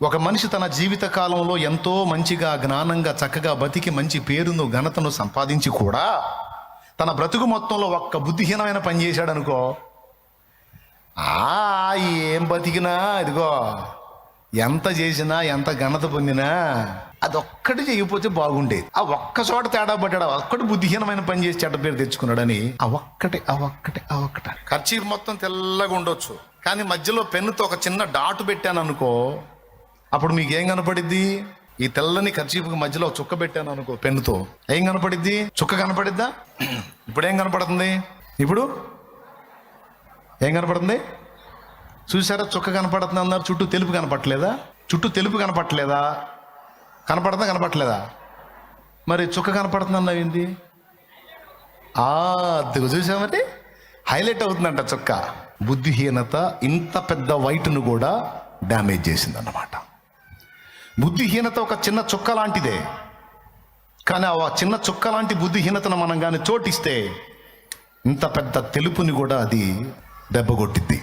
ఒక మనిషి తన జీవిత కాలంలో ఎంతో మంచిగా, జ్ఞానంగా, చక్కగా బతికి మంచి పేరును, ఘనతను సంపాదించి కూడా తన బ్రతుకు మొత్తంలో ఒక్క బుద్ధిహీనమైన పని చేశాడు అనుకో, ఏం బతికినా ఇదిగో ఎంత చేసినా, ఎంత ఘనత పొందినా అదొక్కటి చేయకపోతే బాగుండేది. ఆ ఒక్క చోట తేడా పడ్డాడు, ఒక్కటి బుద్ధిహీనమైన పని చేసి చెడ్డ పేరు తెచ్చుకున్నాడని ఆ ఒక్కటే ఖర్చు మొత్తం తెల్లగా ఉండొచ్చు, కానీ మధ్యలో పెన్నుతో ఒక చిన్న డాటు పెట్టాను అనుకో, అప్పుడు మీకు ఏం కనపడిద్ది? ఈ తెల్లని ఖర్చీపుకి మధ్యలో చుక్క పెట్టాను అనుకో పెన్నుతో, ఏం కనపడిద్ది? చుక్క కనపడిద్దా? ఇప్పుడు ఏం కనపడుతుంది? ఇప్పుడు ఏం కనపడుతుంది? చూసారా, చుక్క కనపడుతుంది అన్నారు, చుట్టూ తెలుపు కనపట్లేదా? చుట్టూ తెలుపు కనపట్లేదా? కనపడుతుందా కనపట్లేదా? మరి చుక్క కనపడుతుంది అన్నావు ఏంటి? చూసామంటే హైలైట్ అవుతుందంట చుక్క. బుద్ధిహీనత ఇంత పెద్ద వైట్ను కూడా డ్యామేజ్ చేసిందన్నమాట. బుద్ధిహీనత ఒక చిన్న చుక్క లాంటిదే, కానీ ఆ చిన్న చుక్క లాంటి బుద్ధిహీనతను మనం కానీ చోటిస్తే ఇంత పెద్ద తెలుపుని కూడా అది దెబ్బగొట్టిద్ది.